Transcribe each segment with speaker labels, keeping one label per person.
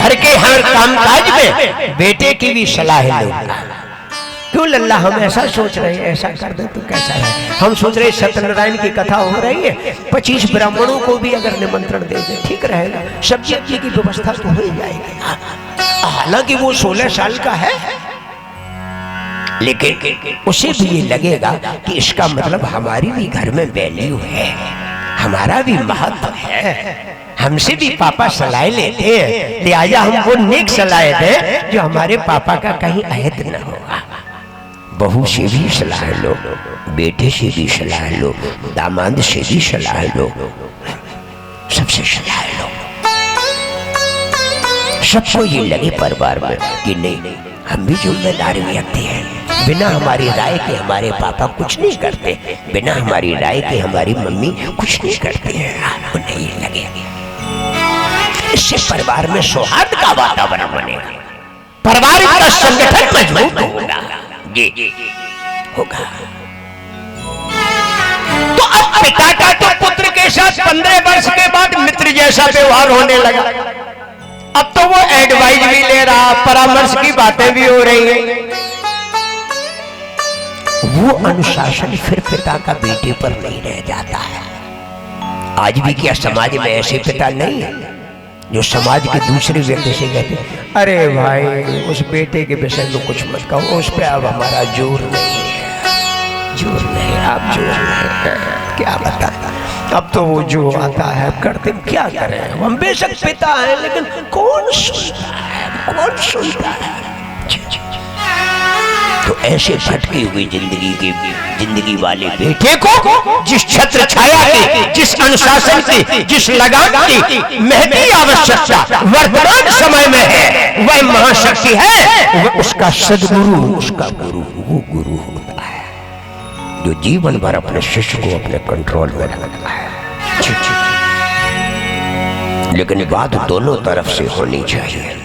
Speaker 1: घर के हर कामकाज में बेटे की भी सलाह लो। क्यों लल्ला हम ऐसा सोच रहे हैं, ऐसा कर दे तो कैसा है। हम सोच रहे सत्यनारायण की कथा हो रही है, 25 ब्राह्मणों को भी अगर निमंत्रण दे दे ठीक रहेगा, सब्जी की व्यवस्था तो हो जाएगी। हालांकि वो 16 साल का है, लेकिन उसे भी ये लगेगा कि इसका मतलब हमारी भी घर में वैल्यू है, हमारा भी महत्व है, हमसे भी पापा सलाह लेते हैं, लिहाजा हमको नेक सलाह दे जो हमारे पापा का कहीं अहित न होगा। बहू से भी सलाह लो, बेटे से भी सलाह लो, दामाद से भी सलाह लो, सबसे सलाह लो। सबको ये लगे परिवार में कि नहीं हम भी जिम्मेदार व्यक्ति हैं, बिना हमारी राय के हमारे पापा कुछ नहीं करते, बिना हमारी राय के हमारी मम्मी कुछ नहीं करती है। उन्हें ये लगे इससे परिवार में सौहार्द का वातावरण बनेगा, परिवार का संगठन मजबूत होगा। जी होगा। तो अब पिता का तो पुत्र के साथ 15 वर्ष के बाद मित्र जैसा व्यवहार होने लगा। अब तो वो एडवाइस भी ले रहा, परामर्श की बातें भी हो रही है। वो अनुशासन फिर पिता का बेटे पर नहीं रह जाता है। आज भी क्या समाज में ऐसे पिता नहीं है जो समाज के दूसरे व्यक्ति से कहते अरे भाई उस बेटे के विषय में कुछ मत कहो, उस पे अब हमारा जोर नहीं है, जोर नहीं, आप जोर नहीं, क्या बताता। अब तो वो जो आता है करते, क्या करें हम, बेशक पिता है लेकिन कौन सुनता है, कौन सुनता है। तो ऐसे भटकी हुई जिंदगी वाले बेटे को जिस छत्र छाया की, जिस अनुशासन की, जिस लगाम की महती आवश्यकता वर्तमान समय में है, वह महाशक्ति है, वह उसका सदगुरु, उसका गुरु, वो गुरु होता है जो जीवन भर अपने शिष्य को अपने कंट्रोल में रखता है। लेकिन बात दोनों तरफ से होनी चाहिए।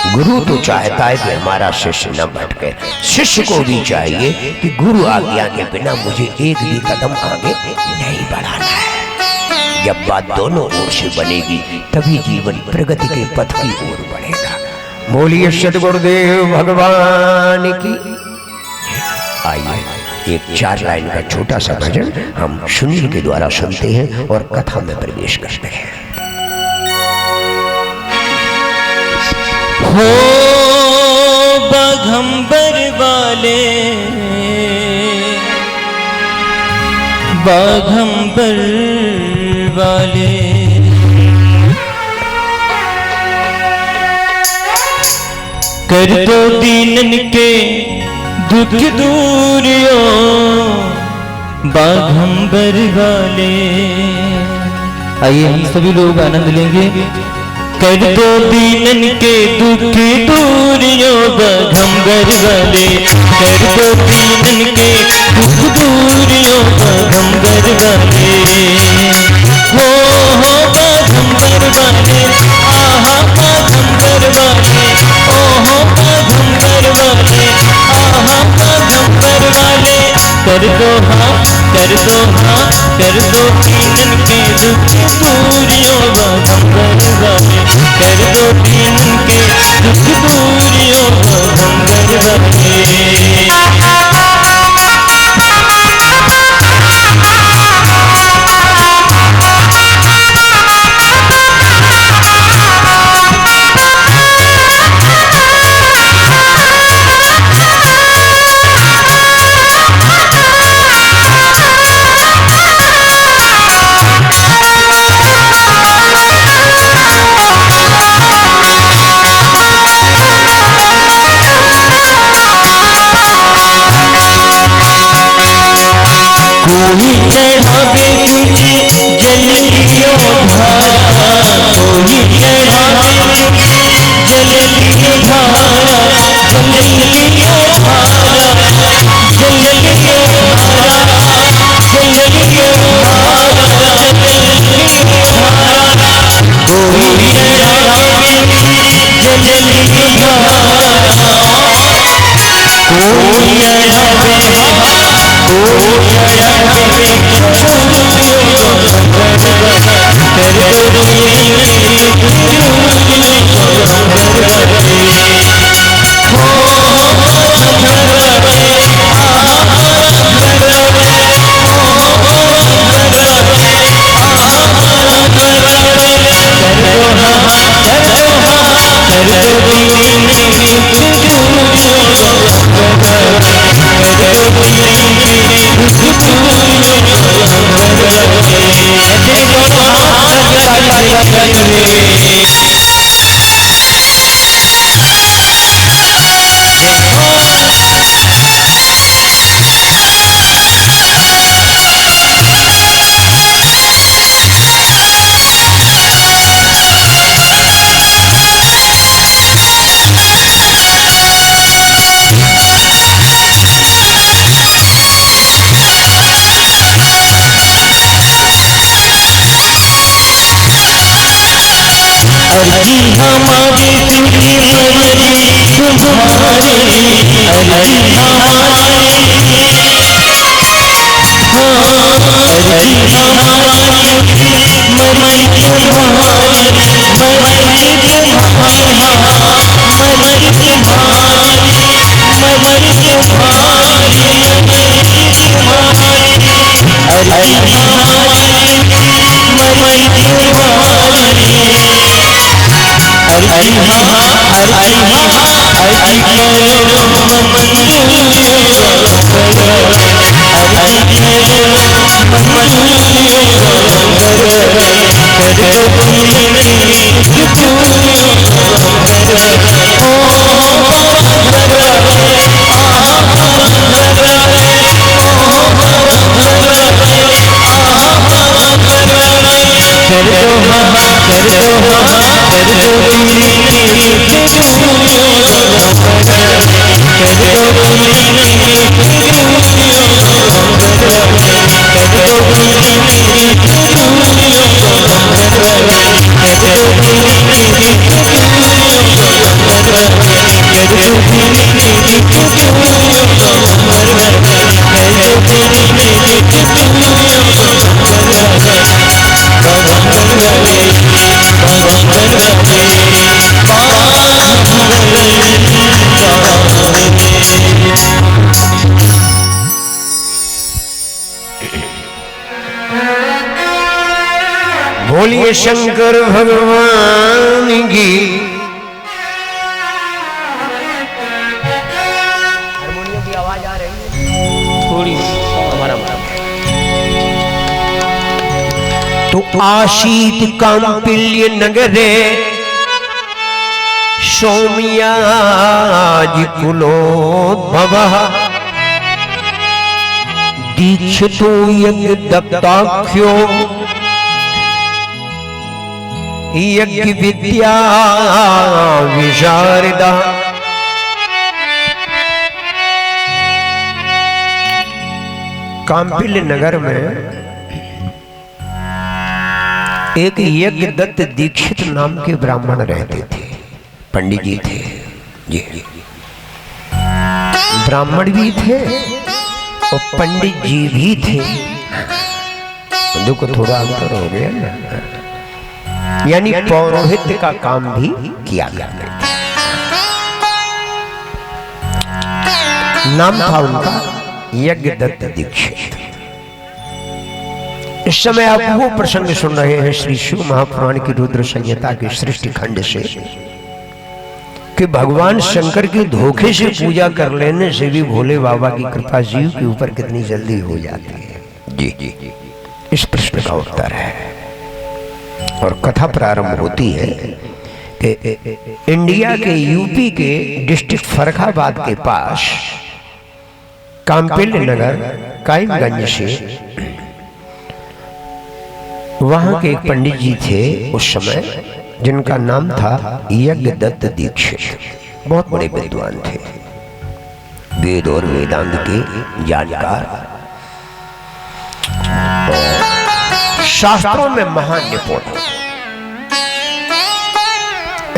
Speaker 1: गुरु तो चाहता है कि हमारा शिष्य न भटके, शिष्य को भी चाहिए कि गुरु आज्ञा के बिना मुझे एक भी कदम आगे नहीं बढ़ाना है। जब बात दोनों ओर से बनेगी तभी जीवन प्रगति के पथ की ओर बढ़ेगा। बोलिए सद्गुरुदेव भगवान की। आइए एक 4 लाइन का छोटा सा भजन हम सुनील के द्वारा सुनते हैं और कथा में प्रवेश करते हैं।
Speaker 2: हो बाघंबर वाले, बाघंबर वाले, कर दो दीनन के दुख दूरियो, बाघंबर वाले। आइए हम सभी लोग आनंद लेंगे। कर दो दीनन के दुख दूरियों बाघंबर वाले, कर दो दीनन के दुख दूरियों बाघंबर वाले। हो बाघंबर वाले, आहा बाघंबर वाले, ओहो बाघंबर वाले, आहा बाघंबर वाले। कर दो हाँ, कर दो हाँ, कर दो दीनन के दुख दूरियों बाघंबर वाले, कर दो दीनन के दुख दूरियों बाघंबर वाले। कोई चढ़ावे तुझे जल लियो धारा, कोई चढ़ावे तुझे जल लियो धारा, जल लियो धारा, जल लियो धारा, जल लियो धारा, जल लियो धारा। कोई चढ़ावे तुझे जल लियो धारा, कोई चढ़ावे कर दो अर्जी हमारी तुझे मरजी तुम्हारे, अर्जी हमारी, अर्जी हमारी मरजी तुम्हारे, मरजी तुम्हारे, मरजी तुम्हारे, मरजी तुम्हारे, अर्जी हमारी मरजी तुम्हारे, अर्जी
Speaker 1: बोलिए शंकर भगवान की। हारमोनियम की आवाज आ रही है थोड़ी हमारा। तो आशीत कांपिल्य नगरे सौम्याज कुलोद्भवः दीक्षितो यज्ञ दत्ताख्यो यज्ञ विद्या विशारदा। कांपिल्य नगर में एक यज्ञ दत्त दीक्षित नाम के ब्राह्मण रहते थे, पंडित जी थे जी। ब्राह्मण भी थे और पंडित जी भी थे। दुख थोड़ा अंतर हो गया ना, यानी पौरोहित्य का काम भी किया करते थे। नाम था उनका यज्ञ दत्त दीक्षित। इस समय आप वो प्रसंग सुन रहे हैं श्री शिव महापुराण की रुद्र संहिता के सृष्टि खंड से, कि भगवान शंकर की धोखे से पूजा कर लेने से भी भोले बाबा की कृपा जीव के ऊपर कितनी जल्दी हो जाती है। जी जी, इस प्रश्न का उत्तर है। और कथा प्रारंभ होती है कि इंडिया के यूपी के डिस्ट्रिक्ट फर्रुखाबाद के पास कांपिल्य नगर कायमगंज से, वहां के एक पंडित जी थे उस समय, जिनका नाम था यज्ञ दत्त दीक्षित। बहुत बड़े विद्वान थे, वेद और वेदांत के जानकार, शास्त्रों में महान निपुण,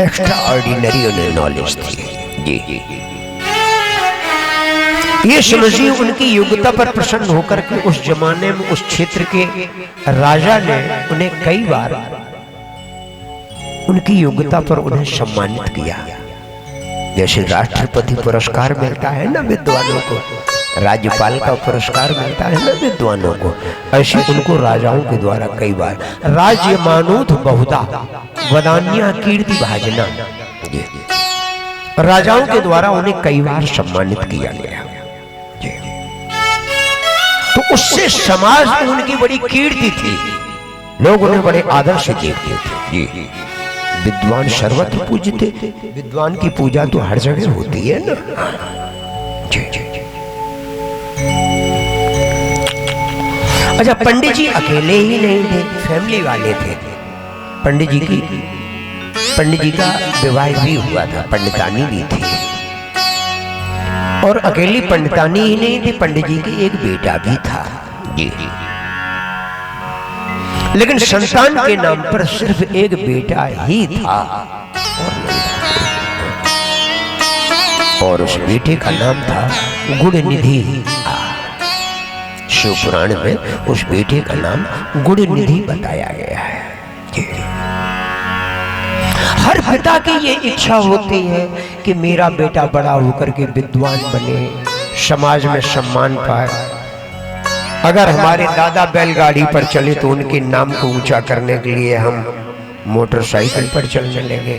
Speaker 1: एक्स्ट्रा ऑर्डिनरी उन्हें नॉलेज थी। जी जी, ये समझिए उनकी योग्यता पर प्रसन्न होकर के उस जमाने में उस क्षेत्र के राजा ने उन्हें कई बार उनकी योग्यता पर उन्हें सम्मानित किया। जैसे राष्ट्रपति पुरस्कार मिलता है ना विद्वानों को, राज्यपाल का पुरस्कार मिलता है ना विद्वानों को, ऐसे उनको राजाओं के द्वारा कई बार राज्य मानूथ बहुधा वदान्या कीर्ति भाजना, राजाओं के द्वारा उन्हें कई बार सम्मानित किया गया। तो उससे समाज में उनकी बड़ी कीर्ति थी, लोग उन्हें बड़े आदर से देखते थे। जी, विद्वान सर्वत्र पूजते, विद्वान की पूजा तो हर जगह होती है ना। जी जी जी। अच्छा, पंडित जी अकेले ही नहीं थे, फैमिली वाले थे। पंडित जी का विवाह भी हुआ था, पंडितानी भी थी। और अकेली पंडितानी ही नहीं थी, पंडित जी की एक बेटा भी था। जी, लेकिन संतान के नाम पर सिर्फ एक बेटा ही था और नहीं था। और उस बेटे का नाम था गुणनिधि। शिव पुराण में उस बेटे का नाम गुणनिधि बताया गया है। हर पिता की ये इच्छा होती है कि मेरा बेटा बड़ा होकर के विद्वान बने, समाज में सम्मान पाए। अगर हमारे दादा बैलगाड़ी पर चले तो उनके नाम को ऊंचा करने के लिए हम मोटरसाइकिल पर चलने लगे।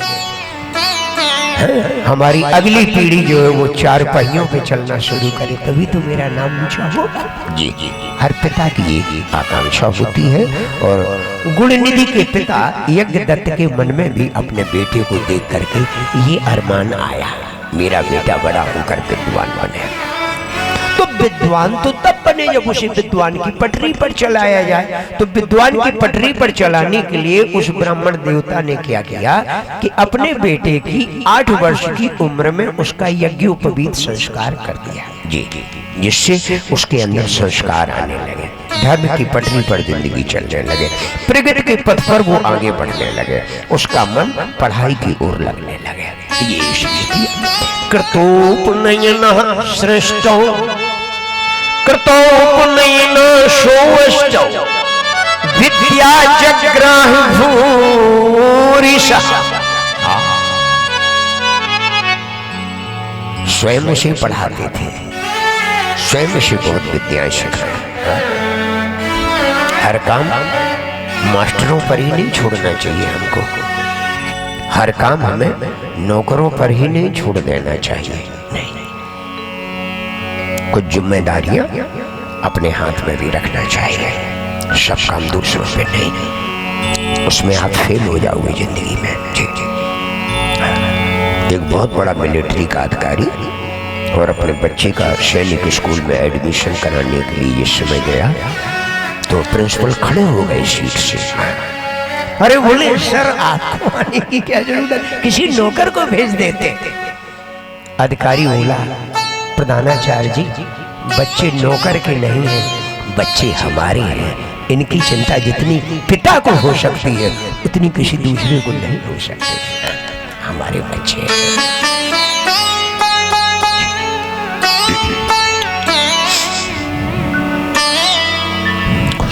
Speaker 1: हमारी अगली पीढ़ी जो है वो चार पहियों पे चलना शुरू करे, तभी तो मेरा नाम ऊंचा होगा। जी जी, हर पिता की ये आकांक्षा होती है। और गुणनिधि के पिता यज्ञदत्त के मन में भी अपने बेटे को देख करके ये अरमान आया, मेरा बेटा बड़ा होकर विद्वान बने। तो विद्वान तो तब बने जब उसे विद्वान की पटरी पर चलाया जाए। तो विद्वान की पटरी पर चलाने के लिए उस ब्राह्मण देवता ने क्या किया कि अपने बेटे की 8 वर्ष की उम्र में उसका यज्ञोपवीत संस्कार कर दिया। जी, जिससे उसके अंदर संस्कार आने लगे, धर्म की पटरी पर जिंदगी चलने लगे, प्रगति के पथ पर वो आगे बढ़ने लगे, उसका मन पढ़ाई की ओर लगने लगे। ये कृतोपनयनः श्रेष्ठो कृतोपनयन शोष्ठो विद्या जग्राह भूरिशः। स्वयं उसे पढ़ाते थे, स्वयं उसे बहुत विद्याएं सिखाए। हर काम मास्टरों पर ही नहीं छोड़ना चाहिए हमको, हर काम हमें नौकरों पर ही नहीं छोड़ देना चाहिए। नहीं, कुछ जिम्मेदारियां अपने हाथ में भी रखना चाहिए। सब काम दूसरों पे नहीं, उसमें आप फेल हो जाओगे जिंदगी में। जी जी, एक बहुत बड़ा मिलिट्री का अधिकारी और अपने बच्चे का सैनिक स्कूल में एडमिशन कराने के लिए इस समय गया तो प्रिंसिपल खड़े हो गए सीट से। अरे बोले सर आपको आने की क्या जरूरत, किसी नौकर को भेज देते। अधिकारी बोला प्रधानाचार्य जी, बच्चे नौकर के नहीं हैं, बच्चे हमारे हैं। इनकी चिंता जितनी पिता को हो सकती है उतनी किसी दूसरे को नहीं हो सकती। हमारे बच्चे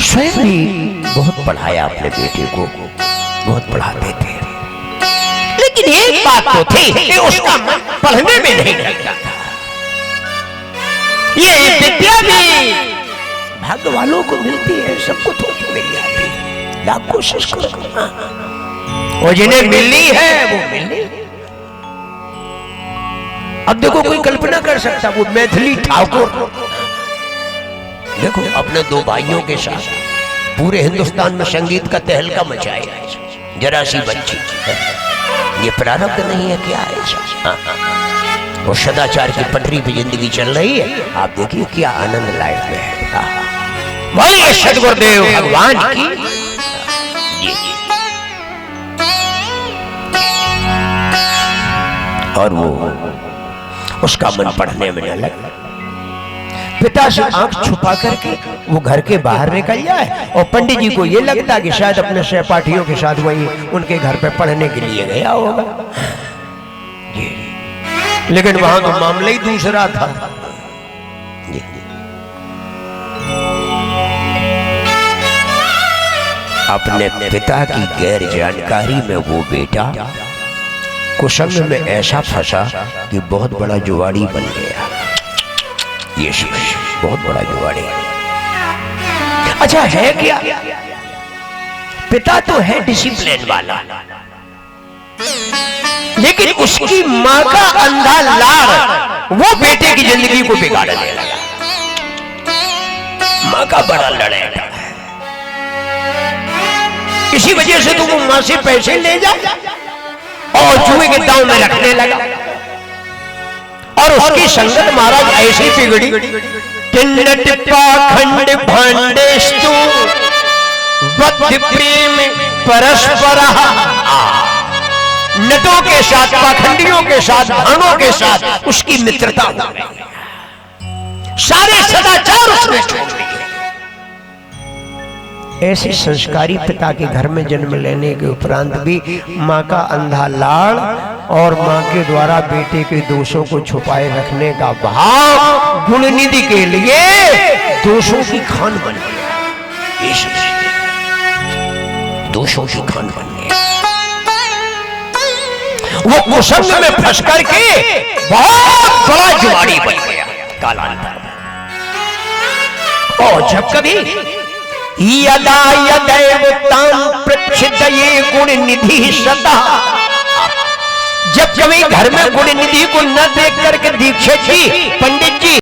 Speaker 1: स्वयं भी बहुत पढ़ाया अपने बेटे को, बहुत पढ़ाते थे। लेकिन एक बात तो थी कि उसका मन पढ़ने में नहीं लगता था। ये विद्या भी भाग्य वालों को मिलती है, सबको थोड़ी मिल जाती है, लाख कोशिश करो। और जिन्हें मिलनी है वो मिलनी। अब देखो कोई कल्पना कर सकता, वो मैथिली ठाकुर देखो अपने 2 भाइयों के साथ पूरे हिंदुस्तान में संगीत का तहलका मचाएगा। जरा सी बच्ची, ये प्रारब्ध नहीं है क्या है? और सदाचार की पटरी पे जिंदगी चल रही है। आप देखिए क्या आनंद लाइफ में है। बोलिए सद्गुरुदेव भगवान की। और वो उसका मन पढ़ने में न लगा। पिता से आंख छुपा करके वो घर के बाहर निकल जाए और पंडित जी को ये लगता कि शायद अपने सहपाठियों के साथ वही उनके घर पे पढ़ने के लिए गया होगा। लेकिन वहां तो मामला ही दूसरा था। अपने पिता की गैर जानकारी में वो बेटा कुसंग में ऐसा फंसा कि बहुत बड़ा जुआड़ी बन गया। ये बहुत बड़ा जुआड़ी। अच्छा है क्या? पिता तो है डिसिप्लिन वाला, लेकिन उसकी मां का अंधा लाड़ वो बेटे की जिंदगी को बिगाड़ने लगा। मां का बड़ा लड़ेगा, इसी वजह से तो वो मां से पैसे ले जा और जुए के दांव में रखने लगा। और उसकी संगत महाराज ऐसी बिगड़ी किन्नट पाखंड भांडेस्तु बद्ध प्रेम परस्पर। नटों के साथ, पाखंडियों के साथ, भानों के साथ उसकी मित्रता हो गई। सारे सदाचार उसने छोड़ दिए। ऐसे संस्कारी पिता के घर में जन्म लेने के उपरांत भी माँ का अंधा लाड़ और माँ के द्वारा बेटे के दोषों को छुपाए रखने का भाव गुणनिधि के लिए दोषों की खान बन गया। ये समझिए, दोषों की खान बन गया। वो कुसंग में फंस करके बहुत बड़ा जुआरी बन गया कालांतर में। और जब कभी यदा यदैव तां प्रक्षितये गुण निधि सदा, जब कभी घर में गुण निधि को न देख करके दीक्षित जी पंडित जी